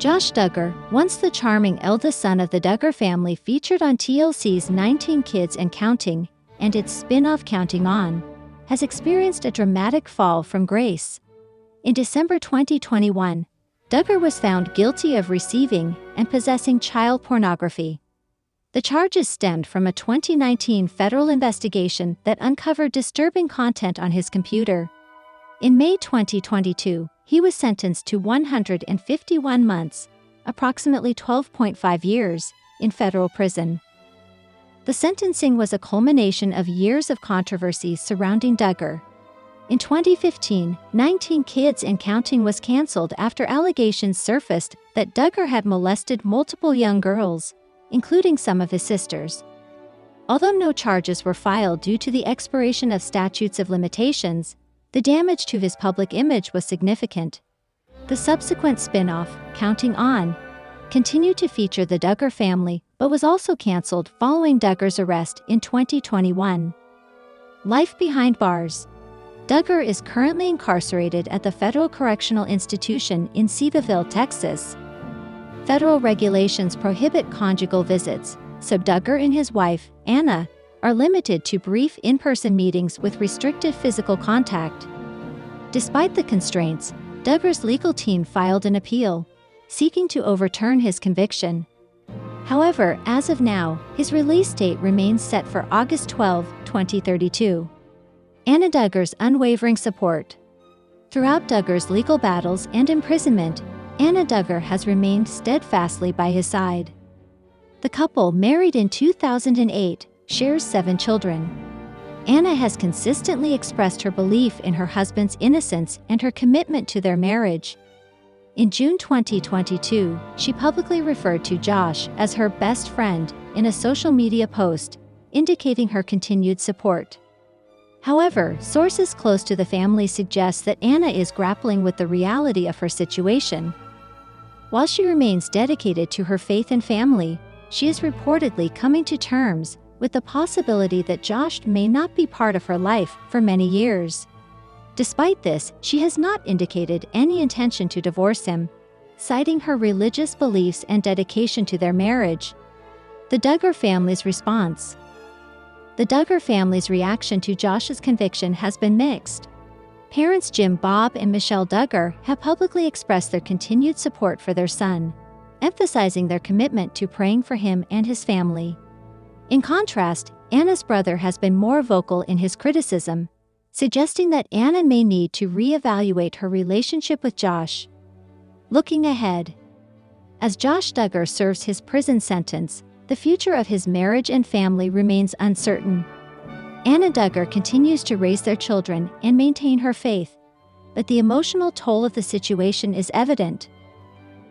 Josh Duggar, once the charming eldest son of the Duggar family, featured on TLC's 19 Kids and Counting, and its spin-off Counting On, has experienced a dramatic fall from grace. In December 2021, Duggar was found guilty of receiving and possessing child pornography. The charges stemmed from a 2019 federal investigation that uncovered disturbing content on his computer. In May 2022, he was sentenced to 151 months, approximately 12.5 years, in federal prison. The sentencing was a culmination of years of controversy surrounding Duggar. In 2015, 19 Kids and Counting was canceled after allegations surfaced that Duggar had molested multiple young girls, including some of his sisters. Although no charges were filed due to the expiration of statutes of limitations, the damage to his public image was significant. The subsequent spin-off, Counting On, continued to feature the Duggar family but was also canceled following Duggar's arrest in 2021. Life behind bars. Duggar is currently incarcerated at the Federal Correctional Institution in Sevierville, Texas. Federal regulations prohibit conjugal visits, so Duggar and his wife, Anna, are limited to brief in-person meetings with restricted physical contact. Despite the constraints, Duggar's legal team filed an appeal, seeking to overturn his conviction. However, as of now, his release date remains set for August 12, 2032. Anna Duggar's unwavering support. Throughout Duggar's legal battles and imprisonment, Anna Duggar has remained steadfastly by his side. The couple, married in 2008, shares 7 children. Anna has consistently expressed her belief in her husband's innocence and her commitment to their marriage. In June 2022, she publicly referred to Josh as her best friend in a social media post, indicating her continued support. However, sources close to the family suggest that Anna is grappling with the reality of her situation. While she remains dedicated to her faith and family, she is reportedly coming to terms with the possibility that Josh may not be part of her life for many years. Despite this, she has not indicated any intention to divorce him, citing her religious beliefs and dedication to their marriage. The Duggar family's response. The Duggar family's reaction to Josh's conviction has been mixed. Parents Jim Bob and Michelle Duggar have publicly expressed their continued support for their son, emphasizing their commitment to praying for him and his family. In contrast, Anna's brother has been more vocal in his criticism, suggesting that Anna may need to reevaluate her relationship with Josh. Looking ahead. As Josh Duggar serves his prison sentence, the future of his marriage and family remains uncertain. Anna Duggar continues to raise their children and maintain her faith, but the emotional toll of the situation is evident.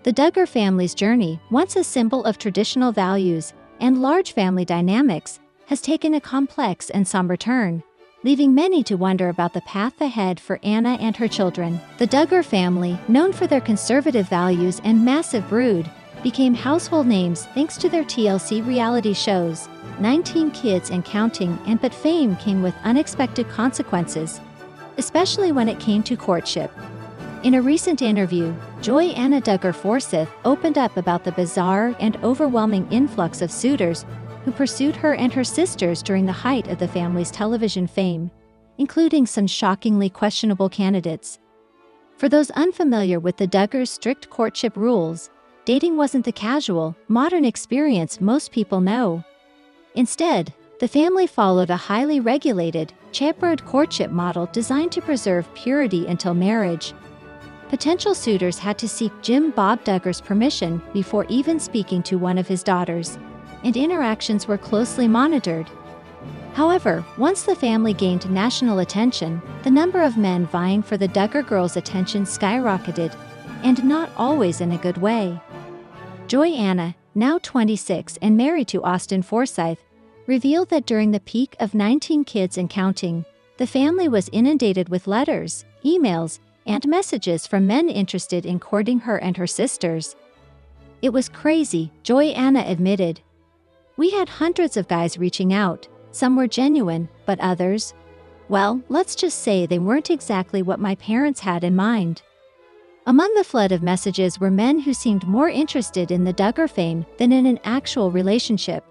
The Duggar family's journey, once a symbol of traditional values and large family dynamics, has taken a complex and somber turn, leaving many to wonder about the path ahead for Anna and her children. The Duggar family, known for their conservative values and massive brood, became household names thanks to their TLC reality shows, 19 Kids and Counting, but fame came with unexpected consequences, especially when it came to courtship. In a recent interview, Joy Anna Duggar Forsyth opened up about the bizarre and overwhelming influx of suitors who pursued her and her sisters during the height of the family's television fame, including some shockingly questionable candidates. For those unfamiliar with the Duggars' strict courtship rules, dating wasn't the casual, modern experience most people know. Instead, the family followed a highly regulated, chaperoned courtship model designed to preserve purity until marriage. Potential suitors had to seek Jim Bob Duggar's permission before even speaking to one of his daughters, and interactions were closely monitored. However, once the family gained national attention, the number of men vying for the Duggar girls' attention skyrocketed, and not always in a good way. Joy Anna, now 26 and married to Austin Forsyth, revealed that during the peak of 19 Kids and Counting, the family was inundated with letters, emails, and messages from men interested in courting her and her sisters. "It was crazy," Joy Anna admitted. "We had hundreds of guys reaching out. Some were genuine, but others, well, let's just say they weren't exactly what my parents had in mind." Among the flood of messages were men who seemed more interested in the Duggar fame than in an actual relationship.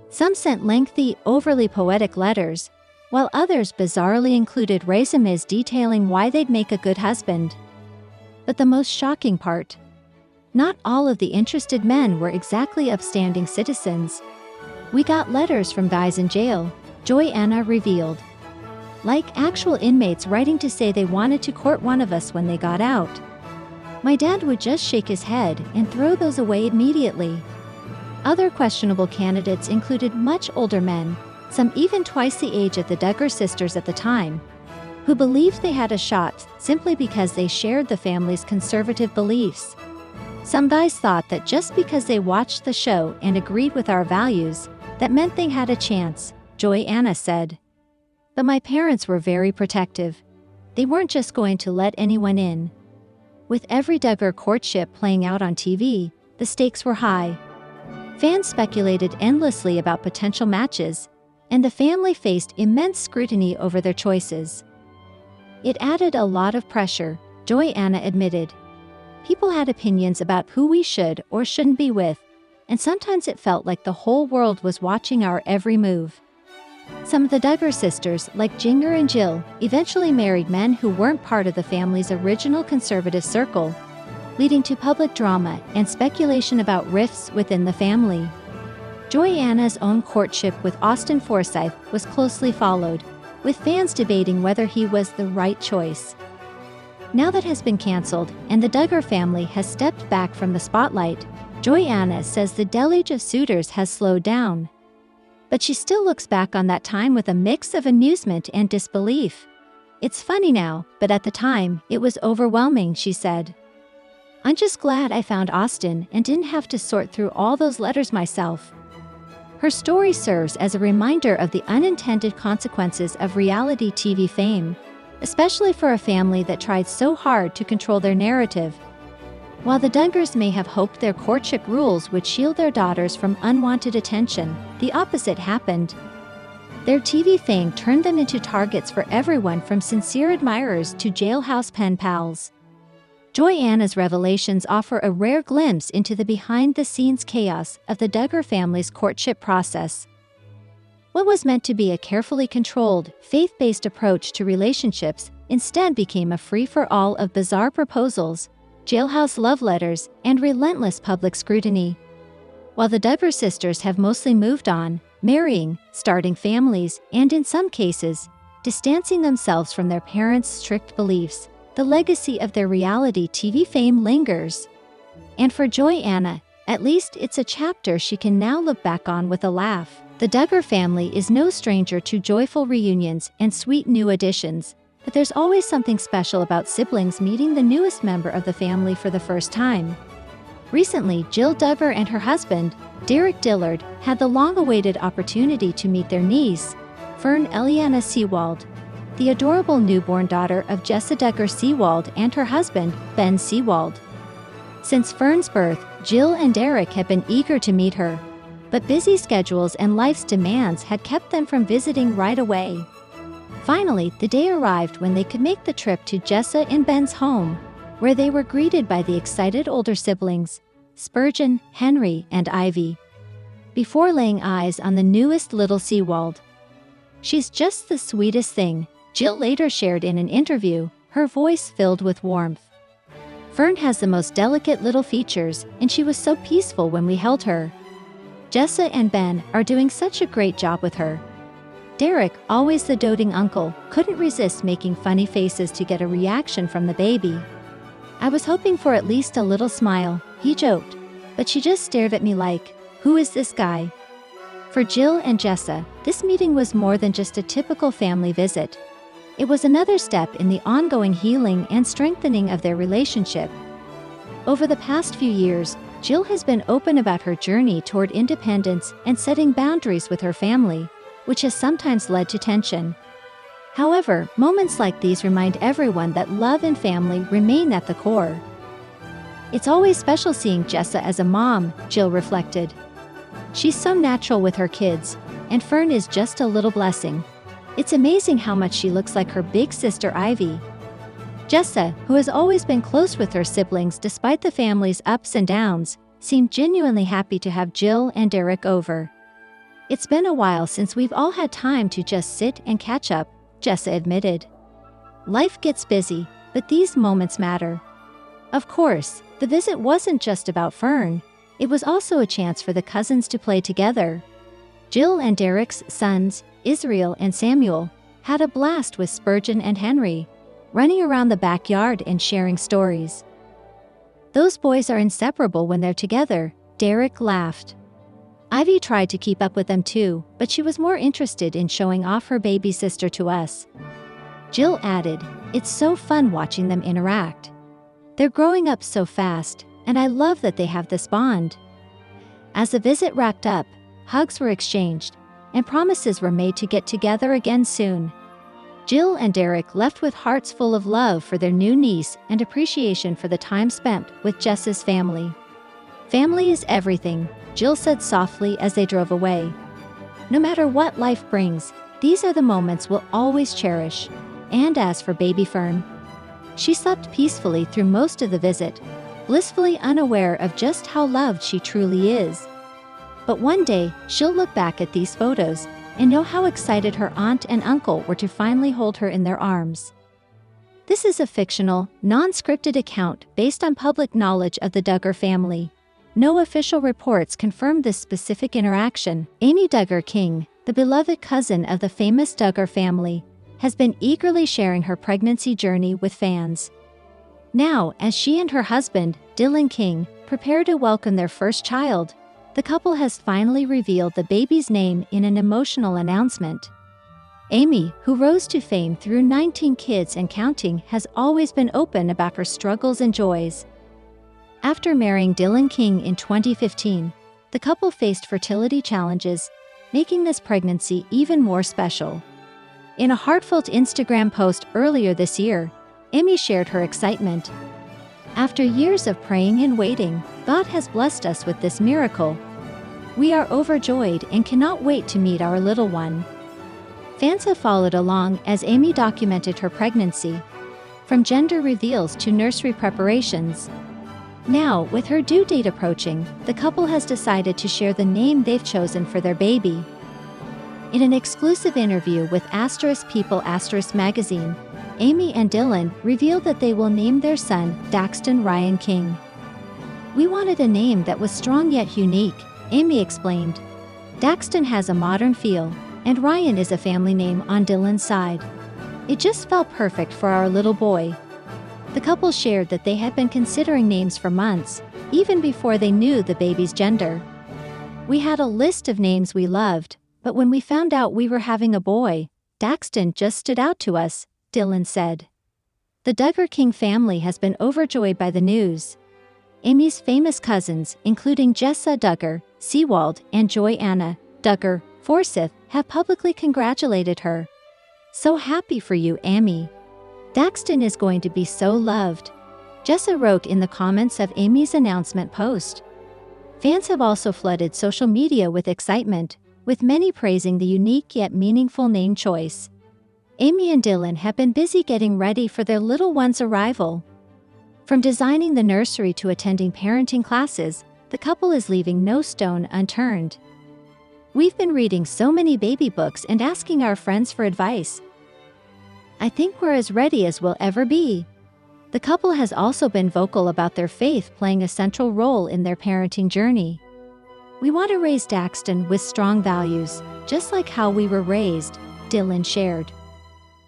Some sent lengthy, overly poetic letters, while others bizarrely included resumes detailing why they'd make a good husband. But the most shocking part: not all of the interested men were exactly upstanding citizens. "We got letters from guys in jail," Joy-Anna revealed. "Like actual inmates writing to say they wanted to court one of us when they got out. My dad would just shake his head and throw those away immediately." Other questionable candidates included much older men, some even twice the age of the Duggar sisters at the time, who believed they had a shot simply because they shared the family's conservative beliefs. Some guys thought that just because they watched the show and agreed with our values, that meant they had a chance, Joy-Anna said. "But my parents were very protective. They weren't just going to let anyone in." With every Duggar courtship playing out on TV, the stakes were high. Fans speculated endlessly about potential matches, and the family faced immense scrutiny over their choices. It added a lot of pressure, Joy-Anna admitted. "People had opinions about who we should or shouldn't be with, and sometimes it felt like the whole world was watching our every move." Some of the Duggar sisters, like Duggar and Jill, eventually married men who weren't part of the family's original conservative circle, leading to public drama and speculation about rifts within the family. Joy-Anna's own courtship with Austin Forsyth was closely followed, with fans debating whether he was the right choice. Now that has been cancelled and the Duggar family has stepped back from the spotlight, Joy-Anna says the deluge of suitors has slowed down. But she still looks back on that time with a mix of amusement and disbelief. "It's funny now, but at the time, it was overwhelming," she said. "I'm just glad I found Austin and didn't have to sort through all those letters myself." Her story serves as a reminder of the unintended consequences of reality TV fame, especially for a family that tried so hard to control their narrative. While the Duggars may have hoped their courtship rules would shield their daughters from unwanted attention, the opposite happened. Their TV fame turned them into targets for everyone from sincere admirers to jailhouse pen pals. Joy-Anna's revelations offer a rare glimpse into the behind-the-scenes chaos of the Duggar family's courtship process. What was meant to be a carefully controlled, faith-based approach to relationships instead became a free-for-all of bizarre proposals, jailhouse love letters, and relentless public scrutiny. While the Duggar sisters have mostly moved on, marrying, starting families, and in some cases, distancing themselves from their parents' strict beliefs, the legacy of their reality TV fame lingers. And for Joy-Anna, at least it's a chapter she can now look back on with a laugh. The Duggar family is no stranger to joyful reunions and sweet new additions, but there's always something special about siblings meeting the newest member of the family for the first time. Recently, Jill Duggar and her husband, Derek Dillard, had the long-awaited opportunity to meet their niece, Fern Eliana Seawald, the adorable newborn daughter of Jessa Duggar Seawald and her husband, Ben Seawald. Since Fern's birth, Jill and Derek had been eager to meet her, but busy schedules and life's demands had kept them from visiting right away. Finally, the day arrived when they could make the trip to Jessa and Ben's home, where they were greeted by the excited older siblings, Spurgeon, Henry, and Ivy. Before laying eyes on the newest little Seawald. "She's just the sweetest thing," Jill later shared in an interview, her voice filled with warmth. "Fern has the most delicate little features, and she was so peaceful when we held her. Jessa and Ben are doing such a great job with her." Derek, always the doting uncle, couldn't resist making funny faces to get a reaction from the baby. "I was hoping for at least a little smile," he joked, "but she just stared at me like, 'Who is this guy?'" For Jill and Jessa, this meeting was more than just a typical family visit. It was another step in the ongoing healing and strengthening of their relationship. Over the past few years, Jill has been open about her journey toward independence and setting boundaries with her family, which has sometimes led to tension. However, moments like these remind everyone that love and family remain at the core. "It's always special seeing Jessa as a mom," Jill reflected. "She's so natural with her kids, and Fern is just a little blessing. It's amazing how much she looks like her big sister Ivy." Jessa, who has always been close with her siblings despite the family's ups and downs, seemed genuinely happy to have Jill and Derek over. "It's been a while since we've all had time to just sit and catch up," Jessa admitted. "Life gets busy, but these moments matter." Of course, the visit wasn't just about Fern. It was also a chance for the cousins to play together. Jill and Derek's sons, Israel and Samuel, had a blast with Spurgeon and Henry, running around the backyard and sharing stories. "Those boys are inseparable when they're together," Derek laughed. "Ivy tried to keep up with them too, but she was more interested in showing off her baby sister to us." Jill added, "It's so fun watching them interact. They're growing up so fast, and I love that they have this bond." As the visit wrapped up, hugs were exchanged, and promises were made to get together again soon. Jill and Derek left with hearts full of love for their new niece and appreciation for the time spent with Jess's family. "Family is everything," Jill said softly as they drove away. "No matter what life brings, these are the moments we'll always cherish." And as for baby Fern, she slept peacefully through most of the visit, blissfully unaware of just how loved she truly is. But one day, she'll look back at these photos and know how excited her aunt and uncle were to finally hold her in their arms. This is a fictional, non-scripted account based on public knowledge of the Duggar family. No official reports confirm this specific interaction. Amy Duggar King, the beloved cousin of the famous Duggar family, has been eagerly sharing her pregnancy journey with fans. Now, as she and her husband, Dylan King, prepare to welcome their first child, the couple has finally revealed the baby's name in an emotional announcement. Amy, who rose to fame through 19 kids and counting, has always been open about her struggles and joys. After marrying Dylan King in 2015, the couple faced fertility challenges, making this pregnancy even more special. In a heartfelt Instagram post earlier this year, Amy shared her excitement. "After years of praying and waiting, God has blessed us with this miracle. We are overjoyed and cannot wait to meet our little one." Fans have followed along as Amy documented her pregnancy, from gender reveals to nursery preparations. Now, with her due date approaching, the couple has decided to share the name they've chosen for their baby. In an exclusive interview with People magazine, Amy and Dylan revealed that they will name their son Daxton Ryan King. "We wanted a name that was strong yet unique," Amy explained. "Daxton has a modern feel, and Ryan is a family name on Dylan's side. It just felt perfect for our little boy." The couple shared that they had been considering names for months, even before they knew the baby's gender. "We had a list of names we loved, but when we found out we were having a boy, Daxton just stood out to us," Dylan said. The Duggar King family has been overjoyed by the news. Amy's famous cousins, including Jessa Duggar, Sewald, and Joy Anna Duggar, Forsyth, have publicly congratulated her. "So happy for you, Amy. Daxton is going to be so loved," Jessa wrote in the comments of Amy's announcement post. Fans have also flooded social media with excitement, with many praising the unique yet meaningful name choice. Amy and Dylan have been busy getting ready for their little one's arrival. From designing the nursery to attending parenting classes, the couple is leaving no stone unturned. "We've been reading so many baby books and asking our friends for advice. I think we're as ready as we'll ever be." The couple has also been vocal about their faith playing a central role in their parenting journey. "We want to raise Daxton with strong values, just like how we were raised," Dylan shared.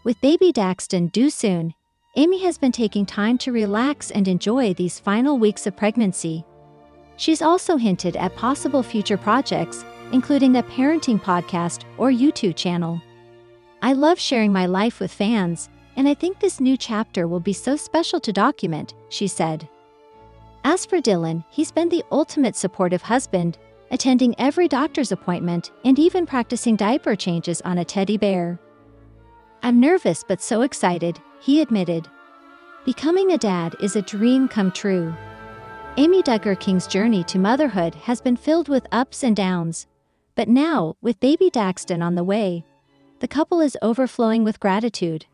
With baby Daxton due soon, Amy has been taking time to relax and enjoy these final weeks of pregnancy. She's also hinted at possible future projects, including a parenting podcast or YouTube channel. "I love sharing my life with fans, and I think this new chapter will be so special to document," she said. As for Dylan, he's been the ultimate supportive husband, attending every doctor's appointment and even practicing diaper changes on a teddy bear. "I'm nervous but so excited," he admitted. Becoming a dad is a dream come true. Amy Duggar King's journey to motherhood has been filled with ups and downs, but now, with baby Daxton on the way, the couple is overflowing with gratitude.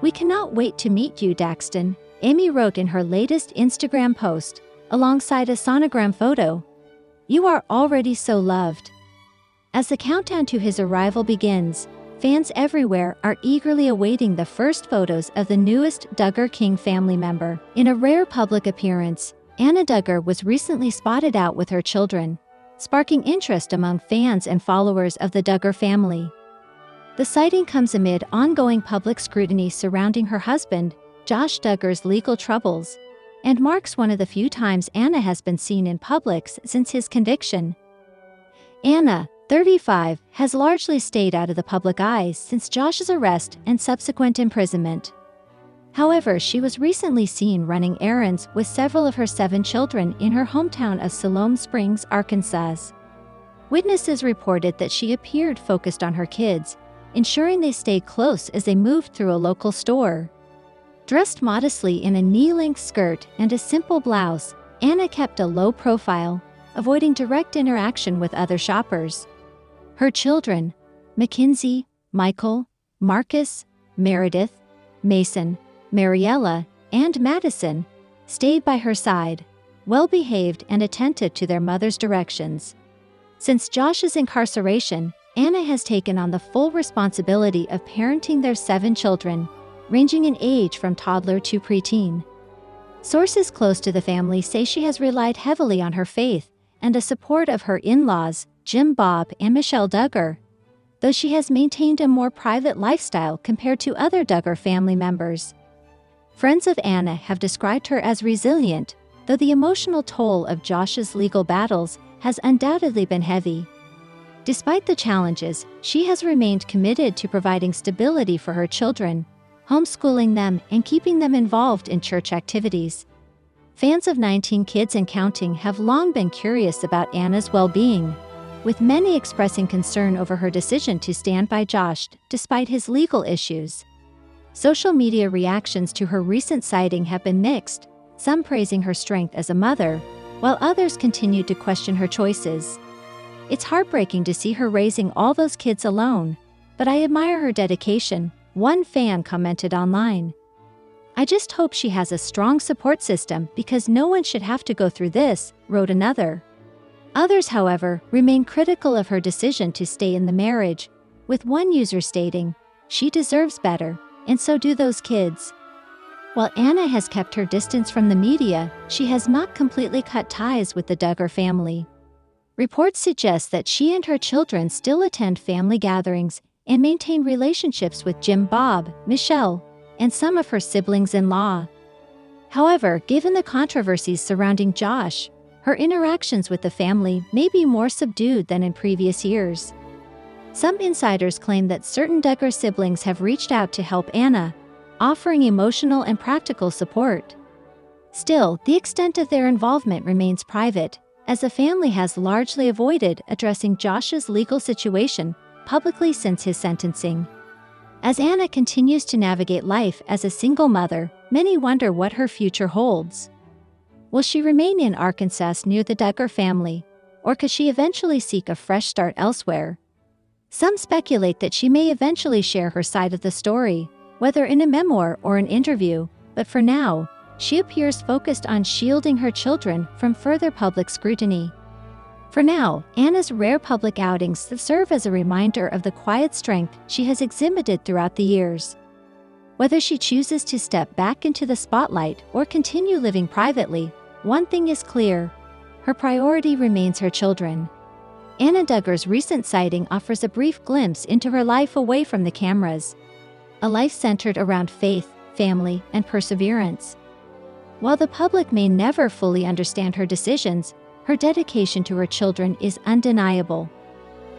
"We cannot wait to meet you, Daxton," Amy wrote in her latest Instagram post, alongside a sonogram photo. "You are already so loved." As the countdown to his arrival begins, fans everywhere are eagerly awaiting the first photos of the newest Duggar King family member. In a rare public appearance, Anna Duggar was recently spotted out with her children, sparking interest among fans and followers of the Duggar family. The sighting comes amid ongoing public scrutiny surrounding her husband, Josh Duggar's legal troubles, and marks one of the few times Anna has been seen in public since his conviction. Anna, 35, has largely stayed out of the public eye since Josh's arrest and subsequent imprisonment. However, she was recently seen running errands with several of her 7 children in her hometown of Siloam Springs, Arkansas. Witnesses reported that she appeared focused on her kids, ensuring they stayed close as they moved through a local store. Dressed modestly in a knee-length skirt and a simple blouse, Anna kept a low profile, avoiding direct interaction with other shoppers. Her children, Mackenzie, Michael, Marcus, Meredith, Mason, Mariella, and Madison, stayed by her side, well-behaved and attentive to their mother's directions. Since Josh's incarceration, Anna has taken on the full responsibility of parenting their 7 children, ranging in age from toddler to preteen. Sources close to the family say she has relied heavily on her faith and the support of her in-laws, Jim Bob and Michelle Duggar, though she has maintained a more private lifestyle compared to other Duggar family members. Friends of Anna have described her as resilient, though the emotional toll of Josh's legal battles has undoubtedly been heavy. Despite the challenges, she has remained committed to providing stability for her children, homeschooling them and keeping them involved in church activities. Fans of 19 Kids and Counting have long been curious about Anna's well-being, with many expressing concern over her decision to stand by Josh despite his legal issues. Social media reactions to her recent sighting have been mixed, some praising her strength as a mother, while others continue to question her choices. "It's heartbreaking to see her raising all those kids alone, but I admire her dedication," one fan commented online. "I just hope she has a strong support system because no one should have to go through this," wrote another. Others, however, remain critical of her decision to stay in the marriage, with one user stating, "She deserves better, and so do those kids." While Anna has kept her distance from the media, she has not completely cut ties with the Duggar family. Reports suggest that she and her children still attend family gatherings and maintain relationships with Jim Bob, Michelle, and some of her siblings-in-law. However, given the controversies surrounding Josh, her interactions with the family may be more subdued than in previous years. Some insiders claim that certain Duggar siblings have reached out to help Anna, offering emotional and practical support. Still, the extent of their involvement remains private, as the family has largely avoided addressing Josh's legal situation publicly since his sentencing. As Anna continues to navigate life as a single mother, many wonder what her future holds. Will she remain in Arkansas near the Duggar family, or could she eventually seek a fresh start elsewhere? Some speculate that she may eventually share her side of the story, whether in a memoir or an interview, but for now, she appears focused on shielding her children from further public scrutiny. For now, Anna's rare public outings serve as a reminder of the quiet strength she has exhibited throughout the years. Whether she chooses to step back into the spotlight or continue living privately, one thing is clear: her priority remains her children. Anna Duggar's recent sighting offers a brief glimpse into her life away from the cameras, a life centered around faith, family, and perseverance. While the public may never fully understand her decisions, her dedication to her children is undeniable.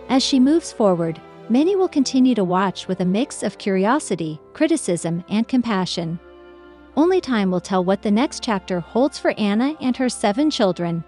As she moves forward, many will continue to watch with a mix of curiosity, criticism, and compassion. Only time will tell what the next chapter holds for Anna and her 7 children.